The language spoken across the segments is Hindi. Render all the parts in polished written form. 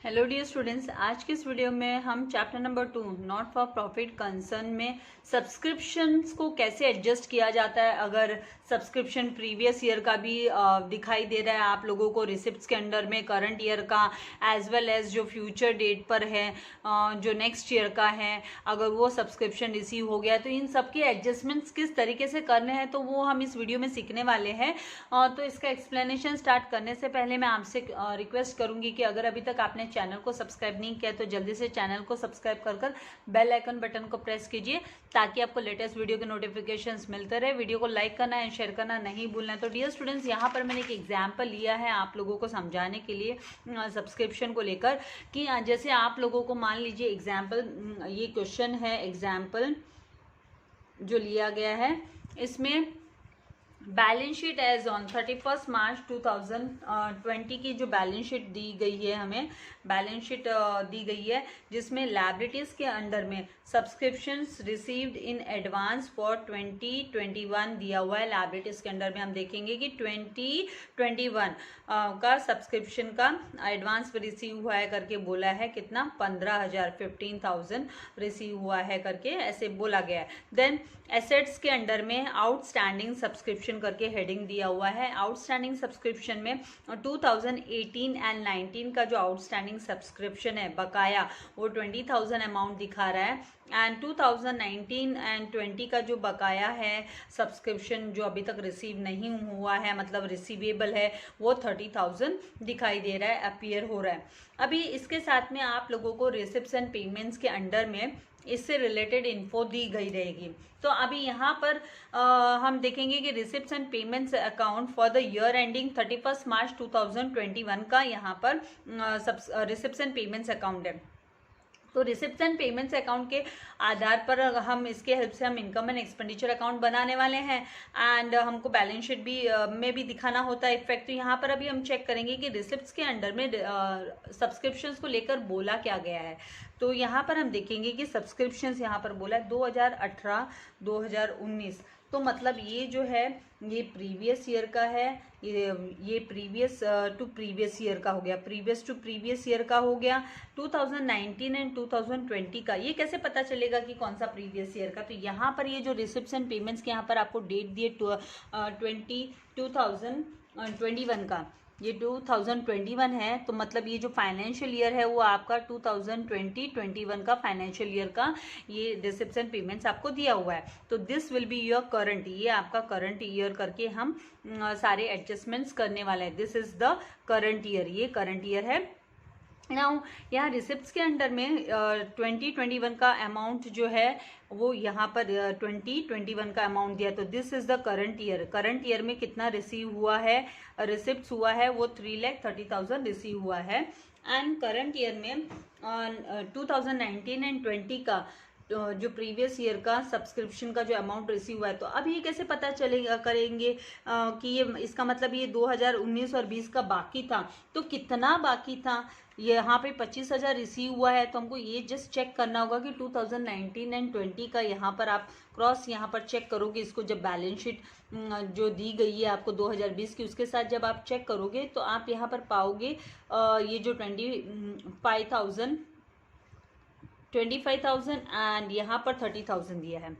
हेलो डियर स्टूडेंट्स, आज के इस वीडियो में हम chapter number 2 not for profit concern में सब्सक्रिप्शंस को कैसे एडजस्ट किया जाता है। अगर सब्सक्रिप्शन प्रीवियस ईयर का भी दिखाई दे रहा है आप लोगों को रिसिप्ट्स के अंडर में, करंट ईयर का एज वेल एज जो फ्यूचर डेट पर है, जो नेक्स्ट ईयर का है, अगर वो सब्सक्रिप्शन रिसीव हो गया तो इन सब के एडजस्टमेंट्स किस तरीके से करने हैं तो वो हम इस वीडियो में सीखने वाले हैं। तो इसका एक्सप्लेनेशन स्टार्ट करने से पहले मैं आपसे रिक्वेस्ट करूंगी कि अगर अभी तक आपने चैनल को सब्सक्राइब नहीं किया तो जल्दी से चैनल को सब्सक्राइब कर बेल आइकन बटन को प्रेस कीजिए ताकि आपको लेटेस्ट वीडियो के नोटिफिकेशंस मिलते रहे। वीडियो को लाइक करना एंड शेयर करना नहीं भूलना है। तो डियर स्टूडेंट्स, यहाँ पर मैंने एक एग्जाम्पल लिया है आप लोगों को समझाने के लिए सब्सक्रिप्शन को लेकर कि जैसे आप लोगों को मान लीजिए एग्जाम्पल, ये क्वेश्चन है एग्जाम्पल जो लिया गया है, इसमें बैलेंस शीट एज ऑन 31 मार्च 2020 की जो बैलेंस शीट दी गई है, हमें बैलेंस शीट दी गई है जिसमें लायबिलिटीज के अंडर में subscriptions received in advance for 2021 दिया हुआ है। लायबिलिटीज के अंडर में हम देखेंगे कि 2021 का सब्सक्रिप्शन का एडवांस रिसीव हुआ है करके बोला है, कितना 15,000 रिसीव हुआ है करके ऐसे बोला गया है। देन एसेट्स के अंडर में आउटस्टैंडिंग सब्सक्रिप्शन करके हेडिंग दिया हुआ है। आउटस्टैंडिंग सब्सक्रिप्शन में 2018 एंड 19 का जो आउटस्टैंडिंग सब्सक्रिप्शन है बकाया, वो 20,000 अमाउंट दिखा रहा है एंड 2019 एंड 20 का जो बकाया है सब्सक्रिप्शन जो अभी तक रिसीव नहीं हुआ है, मतलब रिसीवेबल है, वो 30,000 दिखाई दे रहा है, अपीयर हो रहा है। अभी इसके साथ में आप लोगों को रिसिप्ट्स एंड पेमेंट्स के अंडर में इससे रिलेटेड इन्फो दी गई रहेगी। तो अभी यहाँ पर हम देखेंगे कि receipts and payments account for the year ending 31 मार्च 2021 का यहाँ पर रिसिप्ट्स एंड पेमेंट्स अकाउंट है। तो रिसिप्ट्स एंड पेमेंट्स अकाउंट के आधार पर हम इसके हेल्प से हम इनकम एंड एक्सपेंडिचर अकाउंट बनाने वाले हैं एंड हमको बैलेंस शीट भी में भी दिखाना होता है इफेक्ट। तो यहाँ पर अभी हम चेक करेंगे कि रिसिप्ट्स के अंडर में सब्सक्रिप्शंस को लेकर बोला क्या गया है। तो यहाँ पर हम देखेंगे कि सब्सक्रिप्शंस यहाँ पर बोला है 2018-2019, तो मतलब ये जो है ये प्रीवियस ईयर का है, ये प्रीवियस टू प्रीवियस ईयर का हो गया, प्रीवियस टू प्रीवियस ईयर का हो गया। 2019 एंड 2020 का ये कैसे पता चलेगा कि कौन सा प्रीवियस ईयर का? तो यहाँ पर ये जो रिसिप्ट्स एंड पेमेंट्स के यहाँ पर आपको डेट दिए 2021 का, ये 2021 है, तो मतलब ये जो फाइनेंशियल ईयर है वो आपका 2020-21 का फाइनेंशियल ईयर का ये रिसिप्ट्स एंड पेमेंट्स आपको दिया हुआ है। तो this will be your current, ये आपका करंट ईयर करके हम सारे एडजस्टमेंट्स करने वाले हैं। This is the current year, ये करंट ईयर है। नाउ यहाँ रिसिप्ट्स के अंडर में 2021 का अमाउंट जो है वो यहाँ पर 2021 का अमाउंट दिया, तो this is the current year. Current year में कितना रिसीव हुआ है, रिसिप्ट्स हुआ है, वो 3,30,000 रिसीव हुआ है। एंड करंट ईयर में 2019 एंड 20 का जो प्रीवियस ईयर का सब्सक्रिप्शन का जो अमाउंट रिसीव हुआ है, तो अब ये कैसे पता चलेगा करेंगे कि ये इसका मतलब ये 2019 और 20 का बाकी था, तो कितना बाकी था? यहाँ पे 25,000 रिसीव हुआ है, तो हमको ये जस्ट चेक करना होगा कि 2019 एंड 20 का यहाँ पर आप क्रॉस यहाँ पर चेक करोगे इसको, जब बैलेंस शीट जो दी गई है आपको 2020 की, उसके साथ जब आप चेक करोगे तो आप यहाँ पर पाओगे ये जो 25,000 एंड यहाँ पर 30,000 दिया है,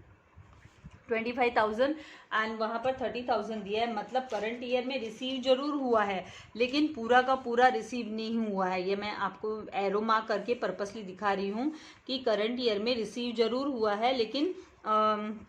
25,000 एंड वहाँ पर 30,000 दिया है। मतलब करंट ईयर में रिसीव जरूर हुआ है लेकिन पूरा का पूरा रिसीव नहीं हुआ है। ये मैं आपको एरो मार्क करके पर्पसली दिखा रही हूँ कि करंट ईयर में रिसीव जरूर हुआ है लेकिन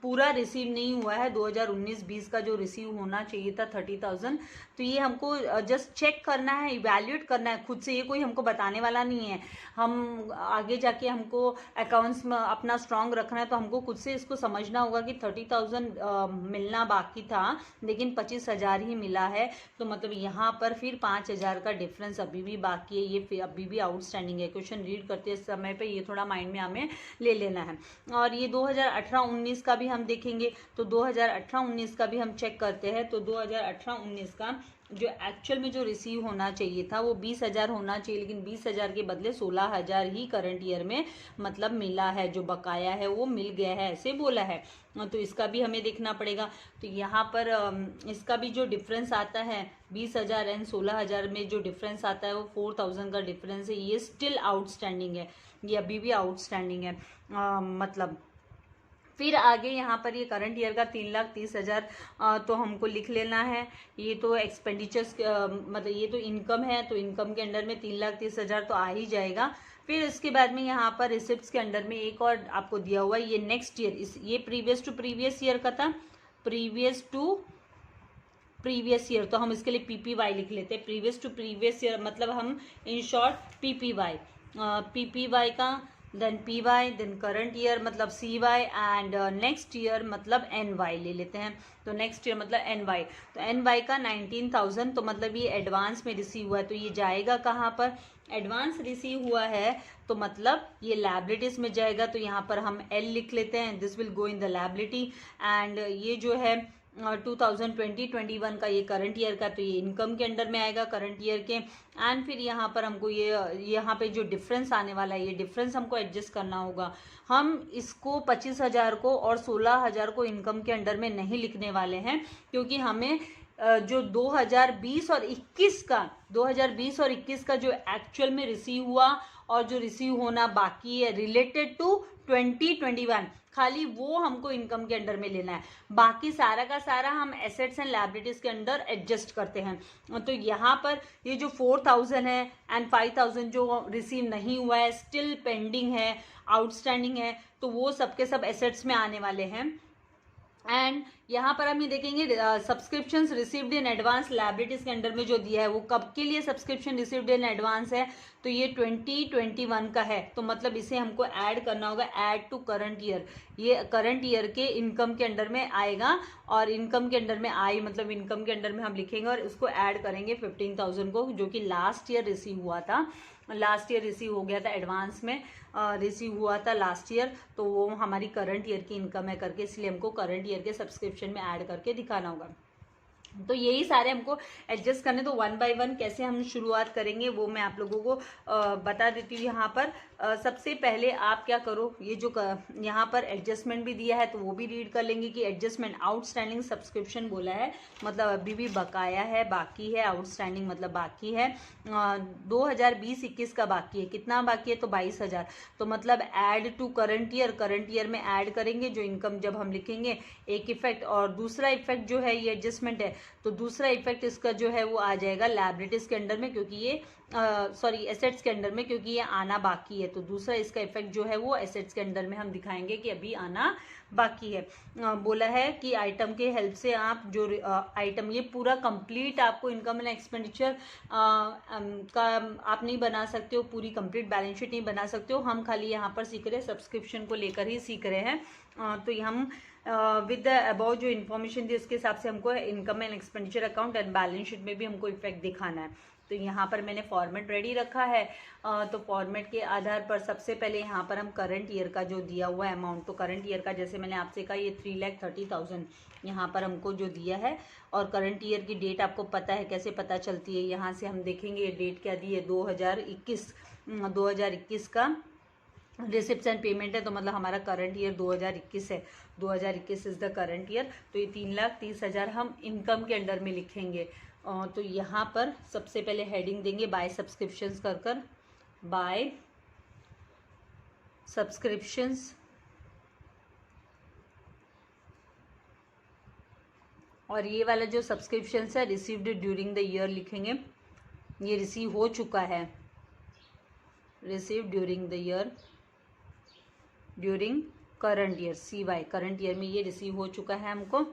पूरा रिसीव नहीं हुआ है। 2019-20 का जो रिसीव होना चाहिए था 30,000, तो ये हमको जस्ट चेक करना है, इवैल्यूएट करना है खुद से, ये कोई हमको बताने वाला नहीं है। हम आगे जाके हमको अकाउंट्स में अपना स्ट्रांग रखना है तो हमको खुद से इसको समझना होगा कि 30,000 मिलना बाकी था लेकिन 25,000 ही मिला है, तो मतलब यहाँ पर फिर 5,000 का डिफरेंस अभी भी बाकी है, ये अभी भी आउटस्टैंडिंग है। क्वेश्चन रीड करते समय पे ये थोड़ा माइंड में हमें ले लेना है। और ये 2018 18-19 का भी हम देखेंगे तो 2018-19 का भी हम चेक करते हैं तो 2018-19 का जो एक्चुअल में जो रिसीव होना चाहिए था वो 20,000 होना चाहिए, लेकिन 20,000 के बदले 16,000 ही करंट ईयर में मतलब मिला है, जो बकाया है वो मिल गया है, ऐसे बोला है। तो इसका भी हमें देखना पड़ेगा। तो यहाँ पर इसका भी जो डिफरेंस आता है 20,000 एंड 16,000 में जो डिफरेंस आता है वो 4,000 का डिफरेंस है, ये स्टिल आउटस्टैंडिंग है, ये अभी भी आउटस्टैंडिंग है। मतलब फिर आगे यहाँ पर ये करंट ईयर का 3,30,000 तो हमको लिख लेना है। ये तो एक्सपेंडिचर्स मतलब ये तो इनकम है, तो इनकम के अंडर में 3,30,000 तो आ ही जाएगा। फिर इसके बाद में यहाँ पर रिसिप्ट्स के अंडर में एक और आपको दिया हुआ है, ये नेक्स्ट ईयर, ये प्रीवियस टू प्रीवियस ईयर का था, प्रीवियस टू प्रीवियस ईयर, तो हम इसके लिए PPY लिख लेते हैं। प्रीवियस टू प्रीवियस ईयर मतलब हम इन शॉर्ट PPY का, then PY, then current year मतलब CY एंड नेक्स्ट ईयर मतलब NY ले लेते हैं। तो नेक्स्ट ईयर मतलब NY, तो NY का 19,000, तो मतलब ये एडवांस में रिसीव हुआ है, तो ये जाएगा कहाँ पर, एडवांस रिसीव हुआ है तो मतलब ये लायबिलिटीज में जाएगा, तो यहाँ पर हम L लिख लेते हैं, this will go in the liability. And ये जो है 2020-21 का ये करंट ईयर का, तो ये इनकम के अंडर में आएगा करंट ईयर के। एंड फिर यहाँ पर हमको ये यहाँ पे जो डिफरेंस आने वाला है, ये डिफरेंस हमको एडजस्ट करना होगा। हम इसको 25,000 को और 16,000 को इनकम के अंडर में नहीं लिखने वाले हैं, क्योंकि हमें जो 2020 और 21 का जो एक्चुअल में रिसीव हुआ और जो रिसीव होना बाकी है रिलेटेड टू 2021, खाली वो हमको इनकम के अंडर में लेना है। बाकी सारा का सारा हम एसेट्स एंड लायबिलिटीज के अंडर एडजस्ट करते हैं। तो यहाँ पर ये जो 4,000 है एंड 5,000 जो रिसीव नहीं हुआ है, स्टिल पेंडिंग है, आउटस्टैंडिंग है, तो वो सबके सब एसेट्स में आने वाले हैं। एंड यहाँ पर हम ये देखेंगे subscriptions received in advance liabilities के अंडर में जो दिया है वो कब के लिए सब्सक्रिप्शन रिसीव्ड इन एडवांस है, तो ये 2021 का है, तो मतलब इसे हमको ऐड करना होगा, ऐड टू करंट ईयर, ये करंट ईयर के इनकम के अंडर में आएगा। और इनकम के अंडर में आई मतलब इनकम के अंडर में हम लिखेंगे और इसको ऐड करेंगे 15,000 को, जो कि लास्ट ईयर रिसीव हुआ था, लास्ट ईयर रिसीव हो गया था, एडवांस में रिसीव हुआ था लास्ट ईयर, तो वो हमारी करंट ईयर की इनकम है करके, इसलिए हमको करंट ईयर के सब्सक्रिप्शन में ऐड करके दिखाना होगा। तो यही सारे हमको एडजस्ट करने, तो 1 बाय 1 कैसे हम शुरुआत करेंगे वो मैं आप लोगों को बता देती हूँ। यहाँ पर सबसे पहले आप क्या करो, ये जो यहाँ पर एडजस्टमेंट भी दिया है तो वो भी रीड कर लेंगे कि एडजस्टमेंट आउटस्टैंडिंग सब्सक्रिप्शन बोला है, मतलब अभी भी बकाया है, बाकी है, आउटस्टैंडिंग मतलब बाकी है। 2020-21 का बाकी है, कितना बाकी है, तो 22,000, तो मतलब ऐड टू करंट ईयर में ऐड करेंगे जो इनकम जब हम लिखेंगे, एक इफेक्ट। और दूसरा इफेक्ट जो है ये एडजस्टमेंट है, तो दूसरा इफेक्ट इसका जो है वो आ जाएगा लायबिलिटीज के अंडर में, क्योंकि ये सॉरी एसेट्स के अंडर में, क्योंकि ये आना बाकी है, तो दूसरा इसका इफेक्ट जो है वो एसेट्स के अंडर में हम दिखाएंगे कि अभी आना बाकी है। बोला है कि आइटम के हेल्प से आप जो आइटम, ये पूरा कंप्लीट आपको इनकम एंड एक्सपेंडिचर का आप नहीं बना सकते हो, पूरी कंप्लीट बैलेंस शीट नहीं बना सकते हो, हम खाली यहाँ पर सीख रहे हैं सब्सक्रिप्शन को लेकर ही सीख रहे हैं। तो हम विद द अबाउ जो इन्फॉर्मेशन थी उसके हिसाब से हमको income and expenditure account and balance sheet में भी हमको इफेक्ट दिखाना है। तो यहाँ पर मैंने फॉर्मेट रेडी रखा है, तो फॉर्मेट के आधार पर सबसे पहले यहाँ पर हम करंट ईयर का जो दिया हुआ अमाउंट, तो करंट ईयर का जैसे मैंने आपसे कहा ये 3,30,000 यहाँ पर हमको जो दिया है, और करंट ईयर की डेट आपको पता है कैसे पता चलती है, यहाँ से हम देखेंगे ये डेट क्या दी है, 2021 का रिसिप्ट्स एंड पेमेंट है, तो मतलब हमारा करंट ईयर 2021 है, 2021 इज द करंट ईयर। तो ये 3,30,000 हम इनकम के अंडर में लिखेंगे। तो यहाँ पर सबसे पहले हेडिंग देंगे बाय सब्सक्रिप्शंस कर बाय सब्सक्रिप्शंस, और ये वाला जो सब्सक्रिप्शंस है रिसीव्ड ड्यूरिंग द ईयर लिखेंगे, ये रिसीव हो चुका है, receive during the year, during current year, CY current year में ये रिसीव हो चुका है हमको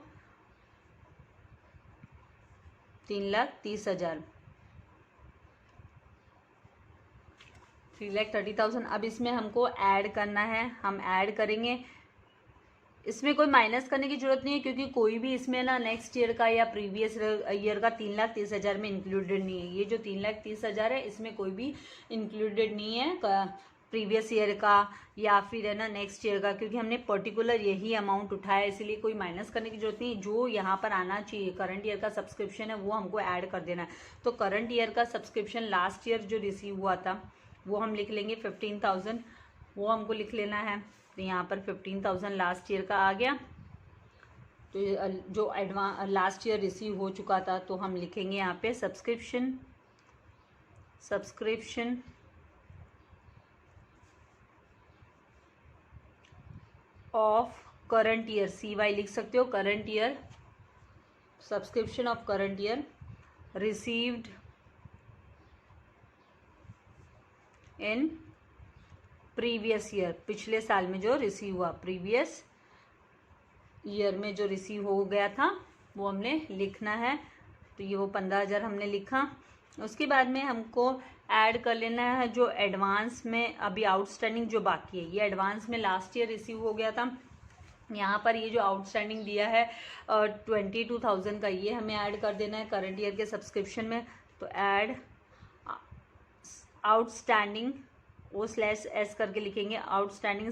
3,30,000, 3,30,000। अब इसमें हमको ऐड करना है, हम ऐड करेंगे, इसमें कोई माइनस करने की जरूरत नहीं है, क्योंकि कोई भी इसमें ना नेक्स्ट ईयर का या प्रीवियस ईयर का 3,30,000 में इंक्लूडेड नहीं है। ये जो 3,30,000 है इसमें कोई भी इंक्लूडेड नहीं है प्रीवियस ईयर का या फिर है ना नेक्स्ट ईयर का, क्योंकि हमने पर्टिकुलर यही अमाउंट उठाया इसलिए कोई माइनस करने की जरूरत नहीं। जो यहाँ पर आना चाहिए करंट ईयर का सब्सक्रिप्शन है वो हमको ऐड कर देना है। तो करंट ईयर का सब्सक्रिप्शन लास्ट ईयर जो रिसीव हुआ था वो हम लिख लेंगे 15,000, वो हमको लिख लेना है। तो यहाँ पर 15,000 लास्ट ईयर का आ गया। तो जो लास्ट ईयर रिसीव हो चुका था तो हम लिखेंगे यहाँ पे subscription of current year, CY लिख सकते हो, current year, subscription of current year received in previous year, पिछले साल में जो रिसीव हुआ, प्रीवियस ईयर में जो रिसीव हो गया था वो हमने लिखना है। तो ये वो 15,000 हमने लिखा। उसके बाद में हमको ऐड कर लेना है जो एडवांस में अभी आउटस्टैंडिंग जो बाकी है। ये एडवांस में लास्ट ईयर रिसीव हो गया था, यहाँ पर ये जो आउटस्टैंडिंग दिया है 22,000 का, ये हमें ऐड कर देना है करंट ईयर के सब्सक्रिप्शन में। तो ऐड आउटस्टैंडिंग, O/S करके लिखेंगे, outstanding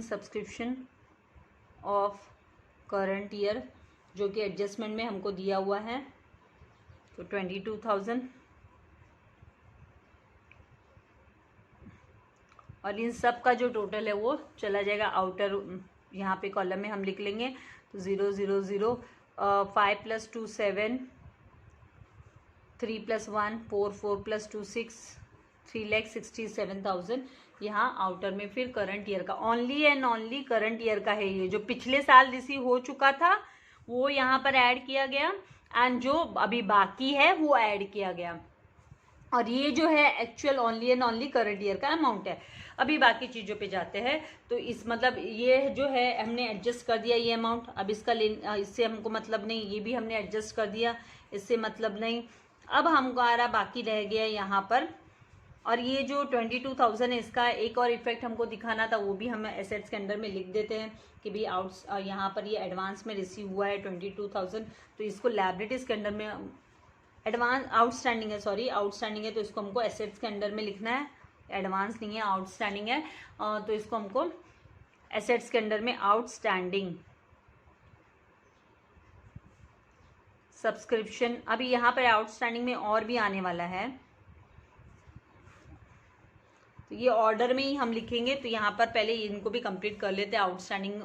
subscription of current year, जो कि एडजस्टमेंट में हमको दिया हुआ है। तो 22,000, और इन सब का जो टोटल है वो चला जाएगा आउटर, यहाँ पे कॉलम में हम लिख लेंगे। तो 0 0 0 5 + 2 7, 3 + 1 4, 4 + 2 6, 3,67,000 यहाँ आउटर में। फिर करंट ईयर का only and only current year का है, ये जो पिछले साल रिसीव हो चुका था वो यहाँ पर ऐड किया गया, एंड जो अभी बाकी है वो ऐड किया गया। और ये जो है actual only and only current year का अमाउंट है। अभी बाकी चीज़ों पे जाते हैं। तो इस मतलब ये जो है हमने एडजस्ट कर दिया ये अमाउंट। अब इससे हमको मतलब नहीं, ये भी हमने एडजस्ट कर दिया, इससे मतलब नहीं। अब हमारा बाकी रह गया यहाँ पर, और ये जो 22,000 है इसका एक और इफेक्ट हमको दिखाना था, वो भी हम एसेट्स के अंडर में लिख देते हैं कि भाई यहाँ पर ये एडवांस में रिसीव हुआ है 22,000, तो इसको लायबिलिटीज के अंडर में आउटस्टैंडिंग है, तो इसको हमको एसेट्स के अंडर में लिखना है। एडवांस नहीं है, आउटस्टैंडिंग है, तो इसको हमको एसेट्स के अंडर में आउटस्टैंडिंग सब्सक्रिप्शन। अभी यहाँ पर आउटस्टैंडिंग में और भी आने वाला है, तो ये ऑर्डर में ही हम लिखेंगे। तो यहाँ पर पहले इनको भी कंप्लीट कर लेते हैं। आउटस्टैंडिंग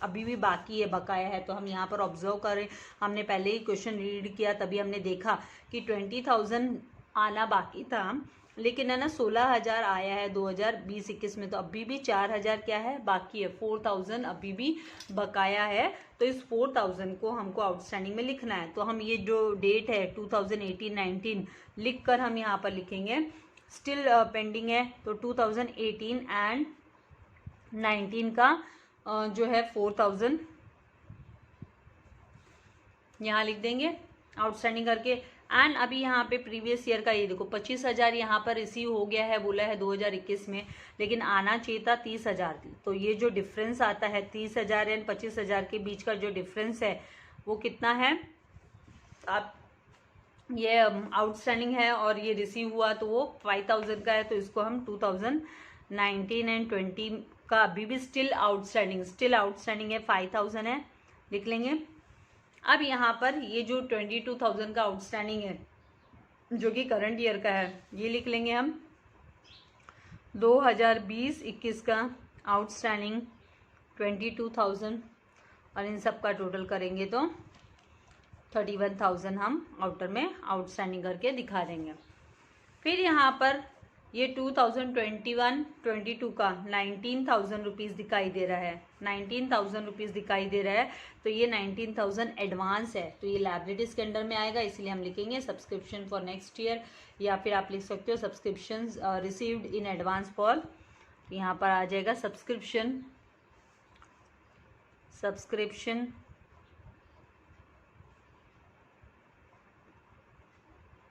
अभी भी बाकी है, बकाया है, तो हम यहाँ पर ऑब्जर्व करें। हमने पहले ही क्वेश्चन रीड किया, तभी हमने देखा कि 20,000 आना बाकी था, लेकिन है ना 16,000 आया है 2020-21 में। तो अभी भी 4,000 क्या है बाकी है, 4,000 अभी भी बकाया है। तो इस 4,000 को हमको आउटस्टैंडिंग में लिखना है। तो हम ये जो डेट है 2018-19 लिख कर हम यहाँ पर लिखेंगे स्टिल पेंडिंग है। तो 2018 एंड 19 का जो है 4,000 यहाँ लिख देंगे आउटस्टैंडिंग करके। एंड अभी यहाँ पे प्रीवियस ईयर का ये देखो 25,000 यहाँ पर रिसीव हो गया है, बोला है 2021 में, लेकिन आना चाहिए था 30,000। तो ये जो डिफरेंस आता है 30,000 एंड 25,000 के बीच का जो डिफरेंस है वो कितना है, आप ये आउटस्टैंडिंग है और ये रिसीव हुआ तो वो 5,000 का है। तो इसको हम 2019 एंड 20 का अभी भी स्टिल आउटस्टैंडिंग है 5,000 है, लिख लेंगे। अब यहाँ पर ये जो 22,000 का आउटस्टैंडिंग है जो कि करंट ईयर का है, ये लिख लेंगे हम 2020-21 का आउटस्टैंडिंग 22,000, और इन सब का टोटल करेंगे तो 31,000 हम आउटर में आउटस्टैंडिंग करके दिखा देंगे। फिर यहाँ पर ये 2021-22 का 19,000 रुपीज़ दिखाई दे रहा है, 19,000 रुपीज़ दिखाई दे रहा है। तो ये 19,000 एडवांस है, तो ये लायबिलिटीज़ के अंडर में आएगा, इसलिए हम लिखेंगे सब्सक्रिप्शन फॉर नेक्स्ट ईयर, या फिर आप लिख सकते हो subscription received in advance for, यहाँ पर आ जाएगा subscription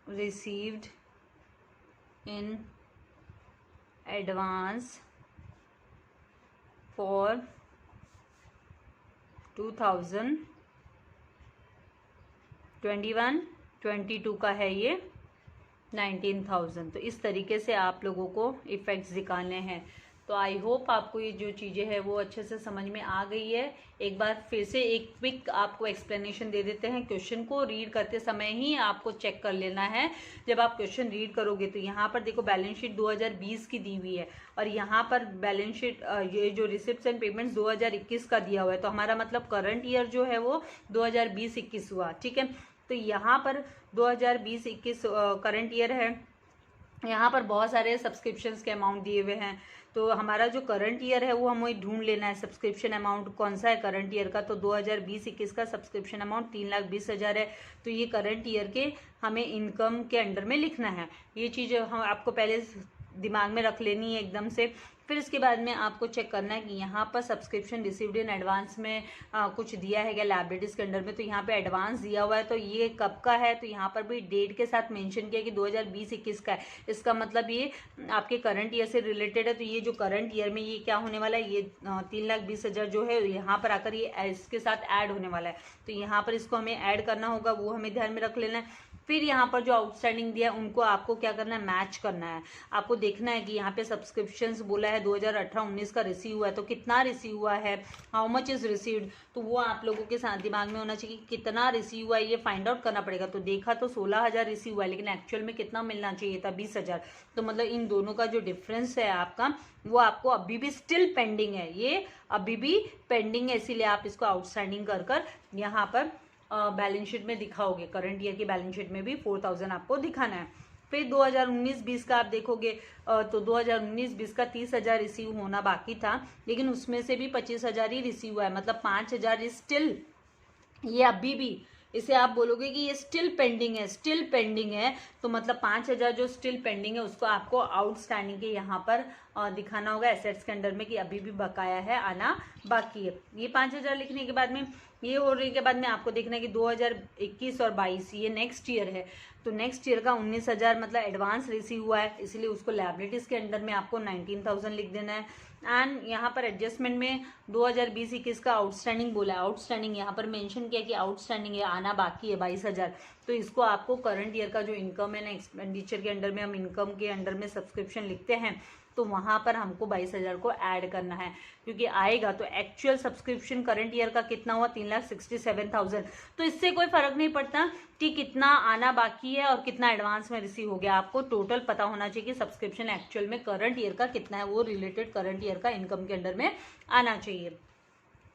received in advance for 2021 22 का है ये 19,000। तो इस तरीके से आप लोगों को इफ़ेक्ट्स निकालने हैं। तो आई होप आपको ये जो चीज़ें हैं वो अच्छे से समझ में आ गई है। एक बार फिर से एक क्विक आपको एक्सप्लेनेशन दे देते हैं। क्वेश्चन को रीड करते समय ही आपको चेक कर लेना है। जब आप क्वेश्चन रीड करोगे तो यहाँ पर देखो बैलेंस शीट 2020 की दी हुई है और यहाँ पर बैलेंस शीट ये जो रिसिप्ट्स एंड पेमेंट्स 2021 का दिया हुआ है। तो हमारा मतलब करंट ईयर जो है वो 2020-21 हुआ, ठीक है। तो यहाँ पर 2020-21 करंट ईयर है। यहाँ पर बहुत सारे सब्सक्रिप्शंस के अमाउंट दिए हुए हैं। तो हमारा जो करंट ईयर है वो हमें ढूंढ लेना है। सब्सक्रिप्शन अमाउंट कौन सा है करंट ईयर का, तो 2020-21 का सब्सक्रिप्शन अमाउंट 3,20,000 है। तो ये करंट ईयर के हमें इनकम के अंडर में लिखना है। ये चीज़ हम आपको पहले दिमाग में रख लेनी है एकदम से। फिर इसके बाद में आपको चेक करना है कि यहाँ पर सब्सक्रिप्शन रिसीव्ड इन एडवांस में कुछ दिया है क्या लायबिलिटीज़ के अंडर में। तो यहाँ पे एडवांस दिया हुआ है, तो ये कब का है, तो यहाँ पर भी डेट के साथ मेंशन किया कि 2020-21 का है। इसका मतलब ये आपके करंट ईयर से रिलेटेड है। तो ये जो करंट ईयर में ये क्या होने वाला है, ये 3,20,000 जो है यहाँ पर आकर ये इसके साथ ऐड होने वाला है। तो यहाँ पर इसको हमें ऐड करना होगा, वो हमें ध्यान में रख लेना है। फिर यहाँ पर जो आउटस्टैंडिंग दिया है उनको आपको क्या करना है, मैच करना है। आपको देखना है कि यहाँ पे सब्सक्रिप्शंस बोला है 2018-19 का रिसीव हुआ है, तो कितना रिसीव हुआ है, हाउ मच इज रिसीव्ड, तो वो आप लोगों के साथ दिमाग में होना चाहिए कि कितना रिसीव हुआ है, ये फाइंड आउट करना पड़ेगा। तो देखा तो 16,000 रिसीव हुआ है, लेकिन एक्चुअल में कितना मिलना चाहिए था, 20,000। तो मतलब इन दोनों का जो डिफरेंस है आपका, वो आपको अभी भी स्टिल पेंडिंग है, ये अभी भी पेंडिंग है। इसीलिए आप इसको आउटस्टैंडिंग कर यहाँ पर बैलेंस शीट में दिखाओगे। करंट ईयर की बैलेंस शीट में भी 4,000 आपको दिखाना है। फिर 2019-20 का आप देखोगे तो 2019-20 का 30,000 रिसीव होना बाकी था, लेकिन उसमें से भी 25,000 ही रिसीव हुआ है। मतलब 5,000 स्टिल, ये अभी भी, इसे आप बोलोगे कि ये स्टिल पेंडिंग है, स्टिल पेंडिंग है। तो मतलब 5,000 जो स्टिल पेंडिंग है उसको आपको आउटस्टैंडिंग के यहाँ पर दिखाना होगा एसेट्स के अंडर में कि अभी भी बकाया है, आना बाकी है। ये 5,000 लिखने के बाद में, ये होने के बाद में आपको देखना है कि 2021 और 22 ये नेक्स्ट ईयर है। तो नेक्स्ट ईयर का 19,000 मतलब एडवांस रिसीव हुआ है, इसलिए उसको लायबिलिटीज़ के अंडर में आपको 19,000 लिख देना है। एंड यहाँ पर एडजस्टमेंट में 2020-21 का आउटस्टैंडिंग बोला है, आउटस्टैंडिंग यहाँ पर मेंशन किया कि आउटस्टैंडिंग है, आना बाकी है 22,000। तो इसको आपको करंट ईयर का जो इनकम है ना, एक्सपेंडिचर के अंडर में हम इनकम के अंडर में सब्सक्रिप्शन लिखते हैं, तो वहाँ पर हमको 22,000 को ऐड करना है, क्योंकि आएगा तो एक्चुअल सब्सक्रिप्शन करंट ईयर का कितना हुआ, 3,67,000। तो इससे कोई फर्क नहीं पड़ता कि कितना आना बाकी है और कितना एडवांस में रिसीव हो गया। आपको टोटल पता होना चाहिए कि सब्सक्रिप्शन एक्चुअल में करंट ईयर का कितना है, वो रिलेटेड करंट ईयर का इनकम के अंडर में आना चाहिए।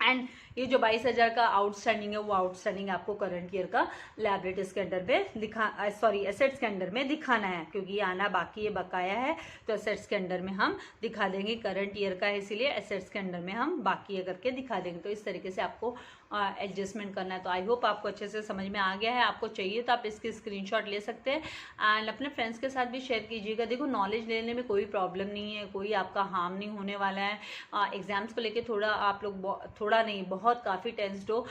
एंड ये जो 22,000 का आउटस्टैंडिंग है, वो आउटस्टैंडिंग आपको करंट ईयर का लायबिलिटीज के अंडर में एसेट्स के अंडर में दिखाना है, क्योंकि ये आना बाकी है, बकाया है। तो एसेट्स के अंडर में हम दिखा देंगे, करंट ईयर का है इसीलिए एसेट्स के अंडर में हम बाकी है करके दिखा देंगे। तो इस तरीके से आपको एडजस्टमेंट करना है। तो आई होप आपको अच्छे से समझ में आ गया है। आपको चाहिए तो आप इसकी स्क्रीनशॉट ले सकते हैं एंड अपने फ्रेंड्स के साथ भी शेयर कीजिएगा। देखो, नॉलेज लेने में कोई प्रॉब्लम नहीं है, कोई आपका हार्म नहीं होने वाला है। एग्जाम्स को लेके थोड़ा आप लोग थोड़ा नहीं बहुत काफ़ी टेंस्ड हो,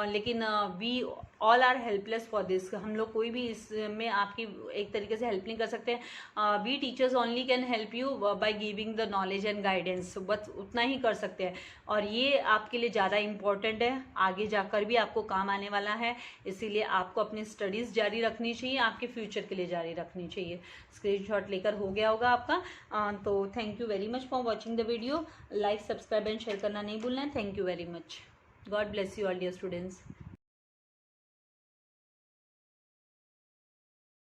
लेकिन we all are helpless for this. हम लोग कोई भी इसमें आपकी एक तरीके से हेल्प नहीं कर सकते। We teachers only can help you by giving the knowledge and guidance, बस उतना ही कर सकते हैं। और ये आपके लिए ज़्यादा इम्पॉर्टेंट है, आगे जाकर भी आपको काम आने वाला है। इसीलिए आपको अपनी स्टडीज़ जारी रखनी चाहिए, आपके फ्यूचर के लिए जारी रखनी चाहिए। स्क्रीनशॉट लेकर हो गया होगा आपका। तो thank you very much for watching the video. Like, subscribe and share करना नहीं भूलना है। Thank you very much. God bless you all dear students.